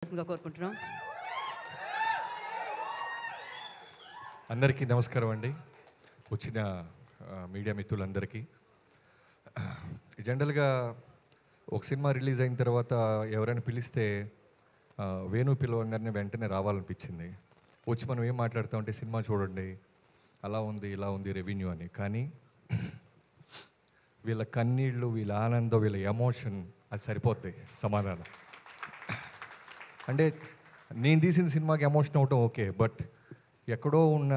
కోరుకుంటున్నాం. అందరికీ నమస్కారం అండి. వచ్చిన మీడియా మిత్రులందరికీ. జనరల్గా ఒక సినిమా రిలీజ్ అయిన తర్వాత ఎవరైనా పిలిస్తే వేణు పిలవంగానే వెంటనే రావాలనిపించింది. వచ్చి మనం ఏం మాట్లాడతామంటే సినిమా చూడండి, అలా ఉంది ఇలా ఉంది రెవెన్యూ అని. కానీ వీళ్ళ కన్నీళ్ళు, వీళ్ళ ఆనందం, వీళ్ళ ఎమోషన్ అది సరిపోద్ది సమాధానం. అంటే నేను తీసిన సినిమాకి ఎమోషన్ అవటం ఓకే, బట్ ఎక్కడో ఉన్న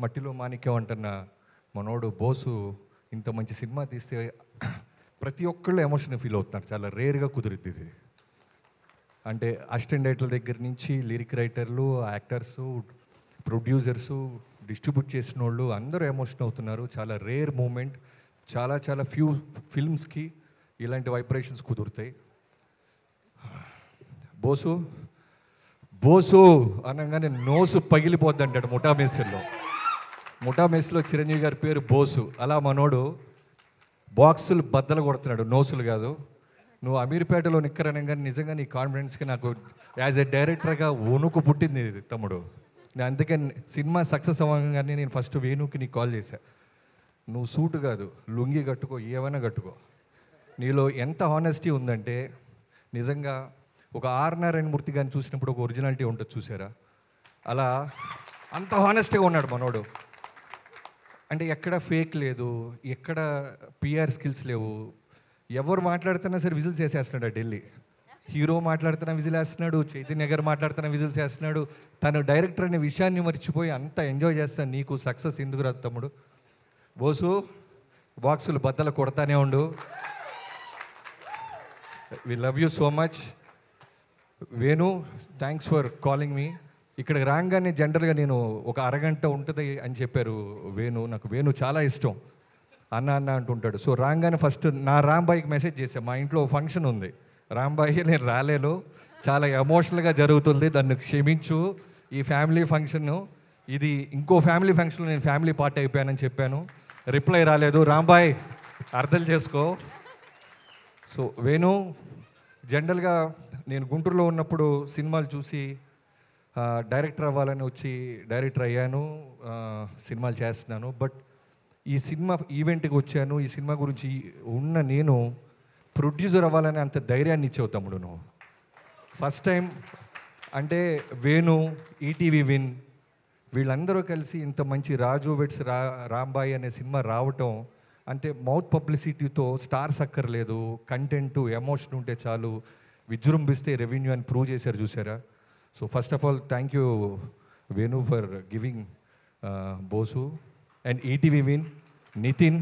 మట్టిలో మాణిక్యం అంటున్న మనోడు బోసు ఇంత మంచి సినిమా తీస్తే ప్రతి ఒక్కళ్ళు ఎమోషన్ ఫీల్ అవుతున్నారు. చాలా రేర్గా కుదురుద్ది ఇది. అంటే అసిస్టెంట్ డైరెక్టర్ల దగ్గర నుంచి లిరిక్ రైటర్లు, యాక్టర్సు, ప్రొడ్యూసర్సు, డిస్ట్రిబ్యూట్ చేసిన వాళ్ళు అందరూ ఎమోషన్ అవుతున్నారు. చాలా రేర్ మూమెంట్. చాలా చాలా ఫ్యూ ఫిల్మ్స్కి ఇలాంటి వైబ్రేషన్స్ కుదురుతాయి. బోసు బోసు అనగానే నోసు పగిలిపోద్ది అంటాడు ముఠా మేస్త్రిలో. ముఠా మేస్త్రిలో చిరంజీవి గారి పేరు బోసు. అలా మనోడు బాక్సులు బద్దలు కొడుతున్నాడు, నోసులు కాదు. నువ్వు అమీర్పేటలో నిక్కరనగానే నిజంగా నీ కాన్ఫిడెన్స్కి నాకు యాజ్ ఎ డైరెక్టర్గా వణుకు పుట్టింది తమ్ముడు. నేను అందుకే సినిమా సక్సెస్ అవ్వగానే నేను ఫస్ట్ వేణుకి నీకు కాల్ చేశా. నువ్వు సూటు కాదు, లుంగి కట్టుకో, ఏమైనా కట్టుకో. నీలో ఎంత హానెస్టీ ఉందంటే నిజంగా ఒక ఆర్ నారాయణ మూర్తి గారిని చూసినప్పుడు ఒక ఒరిజినాలిటీ ఉంటుంది చూసారా, అలా అంత హానెస్ట్గా ఉన్నాడు మనోడు. అంటే ఎక్కడ ఫేక్ లేదు, ఎక్కడ పిఆర్ స్కిల్స్ లేవు. ఎవరు మాట్లాడుతున్నా సరే విజిల్స్ వేసేస్తున్నాడు. ఢిల్లీ హీరో మాట్లాడుతున్నా విజిల్ వేస్తున్నాడు, చైతన్య గారు మాట్లాడుతున్నా విజిల్స్ వేస్తున్నాడు. తను డైరెక్టర్ అనే విషయాన్ని మర్చిపోయి అంత ఎంజాయ్ చేస్తున్నాడు. నీకు సక్సెస్ ఎందుకు రాదు తమ్ముడు? బోసు బాక్సులు బద్దలు కొడతానే ఉండు. We love you so much. Venu, thanks for calling మీ. ఇక్కడికి రాగానే జనరల్గా నేను ఒక అరగంట ఉంటుంది అని చెప్పారు వేణు. నాకు వేణు చాలా ఇష్టం, అన్న అన్న అంటుంటాడు. సో రాగానే ఫస్ట్ నా రాంబాయికి మెసేజ్ చేశాను. మా ఇంట్లో ఫంక్షన్ ఉంది, రాంబాయి నేను రాలేను, చాలా ఎమోషనల్గా జరుగుతుంది, నన్ను క్షమించు. ఈ ఫ్యామిలీ ఫంక్షన్ ఇది ఇంకో ఫ్యామిలీ ఫంక్షన్లో నేను ఫ్యామిలీ పార్ట్ అయిపోయానని చెప్పాను. రిప్లై రాలేదు. రాంబాయ్ అర్థం చేసుకో. సో వేణు, జనరల్గా నేను గుంటూరులో ఉన్నప్పుడు సినిమాలు చూసి డైరెక్టర్ అవ్వాలని వచ్చి డైరెక్టర్ అయ్యాను, సినిమాలు చేస్తున్నాను. బట్ ఈ సినిమా ఈవెంట్కి వచ్చాను. ఈ సినిమా గురించి ఉన్న నేను ప్రొడ్యూసర్ అవ్వాలని అంత ధైర్యాన్ని ఇచ్చావు తమ్ముడు నువ్వు. ఫస్ట్ టైం అంటే వేణు, ఈటీవీ విన్ వీళ్ళందరూ కలిసి ఇంత మంచి రాజు వెట్స్ రాంబాయి అనే సినిమా రావటం అంటే మౌత్ పబ్లిసిటీతో స్టార్స్ అక్కర్లేదు, కంటెంట్ ఎమోషన్ ఉంటే చాలు, విజృంభిస్తే రెవెన్యూ అని ప్రూవ్ చేశారు చూసారా. So first of all thank you Venu for giving బోసు and ETV Win. Nithin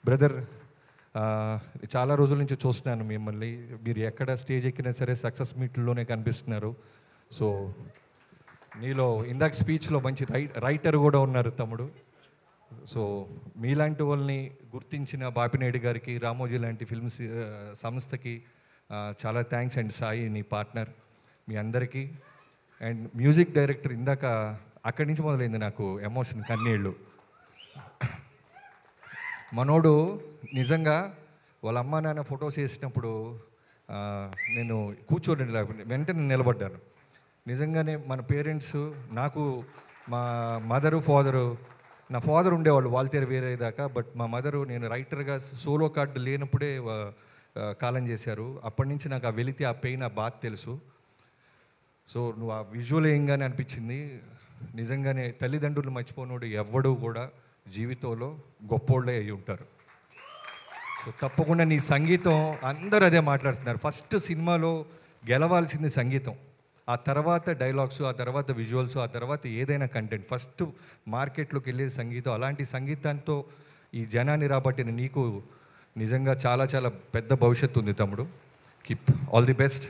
brother, చాలా రోజుల నుంచి చూస్తున్నాను మిమ్మల్ని. మీరు ఎక్కడ స్టేజ్ ఎక్కినా సరే సక్సెస్ మీట్లోనే కనిపిస్తున్నారు. సో నీలో ఇందాక స్పీచ్లో మంచి రైటర్ కూడా ఉన్నారు తమ్ముడు. సో మీలాంటి వాళ్ళని గుర్తించిన బాపినాయుడు గారికి, రామోజీ లాంటి ఫిల్మ్స్ సంస్థకి చాలా థ్యాంక్స్. అండ్ సాయి నీ పార్ట్నర్, మీ అందరికీ. అండ్ మ్యూజిక్ డైరెక్టర్, ఇందాక అక్కడి నుంచి మొదలైంది నాకు ఎమోషన్, కన్నీళ్ళు. మనోడు నిజంగా వాళ్ళ అమ్మ నాన్న ఫొటోస్ వేసినప్పుడు నేను కూర్చోండి వెంటనే నిలబడ్డాను. నిజంగానే మన పేరెంట్స్, నాకు మా మదరు ఫాదరు, నా ఫాదర్ ఉండేవాళ్ళు వాల్తేరు వేరే దాకా, బట్ మా మదరు నేను రైటర్గా సోలో కార్డు లేనప్పుడే కాలం చేశారు. అప్పటి నుంచి నాకు ఆ వెలితి, ఆ పెయిన్, ఆ బాధ తెలుసు. సో నువ్వు ఆ విజువల్ వేయంగానే అనిపించింది నిజంగానే తల్లిదండ్రులు మర్చిపోనోడు ఎవ్వడూ కూడా జీవితంలో గొప్పోళ్ళే అయి ఉంటారు. సో తప్పకుండా నీ సంగీతం, అందరూ అదే మాట్లాడుతున్నారు. ఫస్ట్ సినిమాలో గెలవాల్సింది సంగీతం, ఆ తర్వాత డైలాగ్స్, ఆ తర్వాత విజువల్స్, ఆ తర్వాత ఏదైనా కంటెంట్. ఫస్ట్ మార్కెట్లోకి వెళ్ళేది సంగీతం. అలాంటి సంగీతంతో ఈ జనాన్ని రాబట్టిన నీకు నిజంగా చాలా చాలా పెద్ద భవిష్యత్తు ఉంది తమ్ముడు. Keep all the best.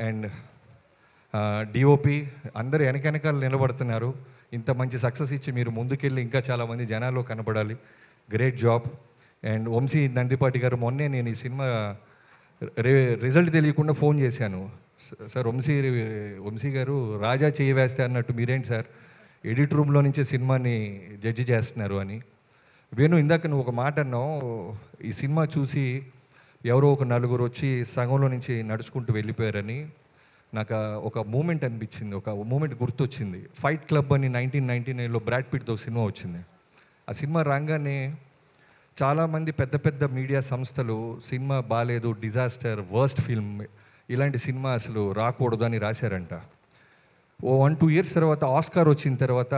And DOP అందరూ వెనకాల నిలబడుతున్నారు. ఇంత మంచి సక్సెస్ ఇచ్చి మీరు ముందుకెళ్ళి ఇంకా చాలామంది జనాల్లో కనబడాలి. Great job. And Vamsi Nandipati garu, మొన్నే నేను ఈ సినిమా రిజల్ట్ తెలియకుండా ఫోన్ చేశాను. సార్ వంశీ గారు రాజా చేయి వేస్తే అన్నట్టు మీరేంటి సార్ ఎడిట్ రూమ్లో నుంచే సినిమాని జడ్జి చేస్తున్నారు అని. వేణు, ఇందాక నువ్వు ఒక మాట అన్నావు, ఈ సినిమా చూసి ఎవరో ఒక నలుగురు వచ్చి సగంలో నుంచి నడుచుకుంటూ వెళ్ళిపోయారని. నాకు ఒక మూమెంట్ అనిపించింది, ఒక మూమెంట్ గుర్తొచ్చింది. ఫైట్ క్లబ్ అని 1999లో బ్రాడ్ పిట్తో సినిమా వచ్చింది. ఆ సినిమా రాగానే చాలామంది పెద్ద పెద్ద మీడియా సంస్థలు సినిమా బాగాలేదు, డిజాస్టర్, వర్స్ట్ ఫిల్మ్, ఇలాంటి సినిమా అసలు రాకూడదు అని రాశారంట. ఓ 1-2 ఇయర్స్ తర్వాత ఆస్కార్ వచ్చిన తర్వాత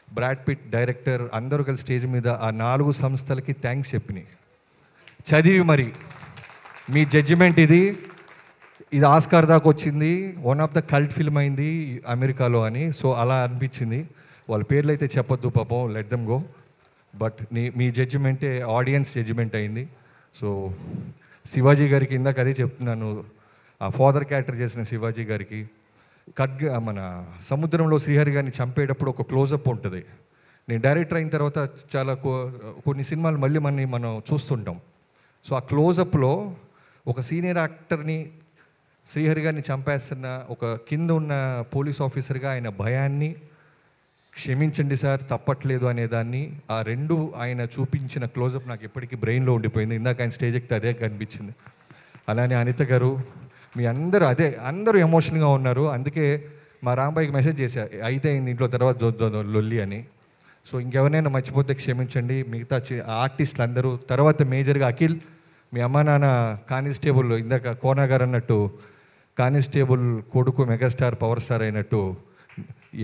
బ్రాడ్ పిట్ డైరెక్టర్ అందరూ కలిసి స్టేజ్ మీద ఆ 4 సంస్థలకి థ్యాంక్స్ చెప్పినాయి. చదివి మరి మీ జడ్జిమెంట్ ఇది ఆస్కార్ దాకా వచ్చింది, one of the cult film అయింది అమెరికాలో అని. సో అలా అనిపించింది. వాళ్ళ పేర్లు అయితే చెప్పొద్దు పాపం, లెట్ దెమ్ గో. బట్ మీ జడ్జిమెంటే ఆడియన్స్ జడ్జిమెంట్ అయింది. సో శివాజీ గారికి ఇందాక అదే చెప్తున్నాను, ఆ ఫాదర్ క్యారెక్టర్ చేసిన శివాజీ గారికి మన సముద్రంలో శ్రీహరి గారిని చంపేటప్పుడు ఒక క్లోజప్ ఉంటుంది. నేను డైరెక్టర్ అయిన తర్వాత చాలా కొన్ని సినిమాలు మళ్ళీ మనం చూస్తుంటాం. సో ఆ క్లోజప్లో ఒక సీనియర్ యాక్టర్ని శ్రీహరి గారిని చంపేస్తున్న ఒక కింద ఉన్న పోలీస్ ఆఫీసర్గా ఆయన భయాన్ని, క్షమించండి సార్ తప్పట్లేదు అనేదాన్ని, ఆ రెండు ఆయన చూపించిన క్లోజప్ నాకు ఎప్పటికీ బ్రెయిన్లో ఉండిపోయింది. ఇందాక ఆయన స్టేజ్ ఎక్కితే అదే కనిపించింది. అలానే అనిత గారు, మీ అందరూ ఎమోషనల్గా ఉన్నారు. అందుకే మా రాంబాయికి మెసేజ్ చేశా, అయితే ఇంట్లో తర్వాత లొల్లి అని. సో ఇంకెవరైనా మర్చిపోతే క్షమించండి. మిగతా ఆర్టిస్టులు అందరూ, తర్వాత మేజర్గా అఖిల్, మీ అమ్మా నాన్న కానిస్టేబుల్, ఇందాక కోనా గారు అన్నట్టు కానిస్టేబుల్ కొడుకు మెగాస్టార్ పవర్ స్టార్ అయినట్టు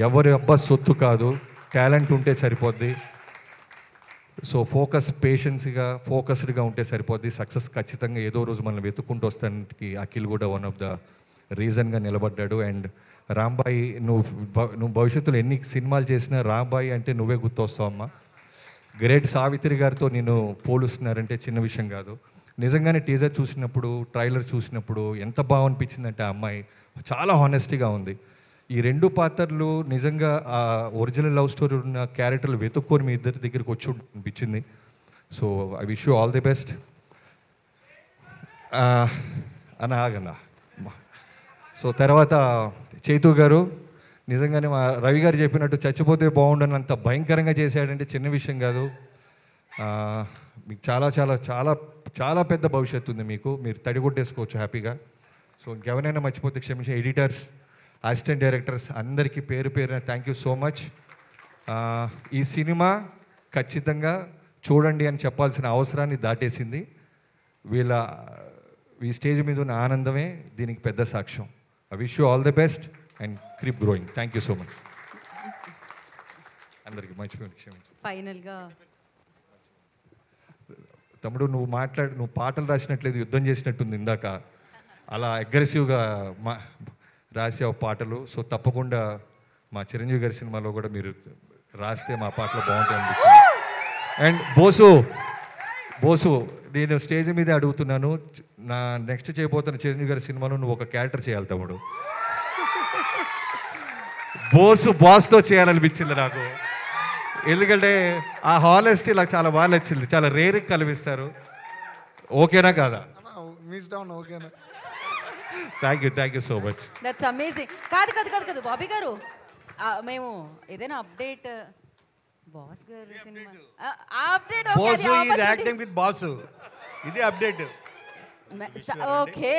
ఎవరి అబ్బా సొత్తు కాదు, టాలెంట్ ఉంటే సరిపోద్ది. సో ఫోకస్డ్గా ఉంటే సరిపోద్ది. సక్సెస్ ఖచ్చితంగా ఏదో రోజు మనం వెతుక్కుంటూ వస్తానికి అఖిల్ కూడా వన్ ఆఫ్ ద రీజన్గా నిలబడ్డాడు. అండ్ రాంబాయి, నువ్వు భవిష్యత్తులో ఎన్ని సినిమాలు చేసినా రాంబాయి అంటే నువ్వే గుర్తొస్తావు అమ్మా. గ్రేట్ సావిత్రి గారితో నేను పోలుస్తున్నారంటే చిన్న విషయం కాదు. నిజంగానే టీజర్ చూసినప్పుడు, ట్రైలర్ చూసినప్పుడు ఎంత బాగా అనిపించిందంటే ఆ అమ్మాయి చాలా హానెస్టీగా ఉంది. ఈ 2 పాత్రలు నిజంగా ఆ ఒరిజినల్ లవ్ స్టోరీ ఉన్న క్యారెక్టర్లు వెతుక్కొని మీ ఇద్దరి దగ్గరికి వచ్చి అనిపించింది. So I wish you all the best. ఆగన్నా. సో తర్వాత చైతు గారు, నిజంగానే మా రవి గారు చెప్పినట్టు చచ్చిపోతే బాగుండని అంత భయంకరంగా చేశాడంటే చిన్న విషయం కాదు. మీకు చాలా చాలా చాలా చాలా పెద్ద భవిష్యత్తు ఉంది మీకు, మీరు తడిగొట్టేసుకోవచ్చు హ్యాపీగా. సో ఇంకెవరైనా మర్చిపోతే క్షమించే. ఎడిటర్స్, అసిస్టెంట్ డైరెక్టర్స్ అందరికీ పేరు పేరున థ్యాంక్ యూ సో మచ్. ఈ సినిమా ఖచ్చితంగా చూడండి అని చెప్పాల్సిన అవసరాన్ని దాటేసింది. ఈ స్టేజ్ మీద ఉన్న ఆనందమే దీనికి పెద్ద సాక్ష్యం. I wish you all the best and keep growing. Thank you so much. అందరికీ మర్చిపోయింది, క్షమించు. ఫైనల్గా తమ్ముడు, నువ్వు పాటలు రాసినట్లేదు, యుద్ధం చేసినట్టుంది ఇందాక. అలా అగ్రెసివ్గా రాసావు పాటలు. సో తప్పకుండా మా చిరంజీవి గారి సినిమాలో కూడా మీరు రాస్తే మా పాటలు బాగుంటాయి అనిపించింది. అండ్ బోసు, నేను స్టేజ్ మీదే అడుగుతున్నాను, నా నెక్స్ట్ చేయబోతున్న చిరంజీవి గారి సినిమాలో నువ్వు ఒక క్యారెక్టర్ చేయాలి తమ్ముడు. బాస్తో చేయాలనిపించింది నాకు. ఎందుకంటే ఆ హానెస్టీ నాకు చాలా బాగా నచ్చింది. చాలా రేర్గా కనిపిస్తారు. ఓకేనా కాదా? Thank you so much. That's amazing. కాదు బాబీ గారు, మేము ఏదైనా అప్డేట్ బాస్ గారి cinema update boss is acting with boss, ఇది అప్డేట్. ఓకే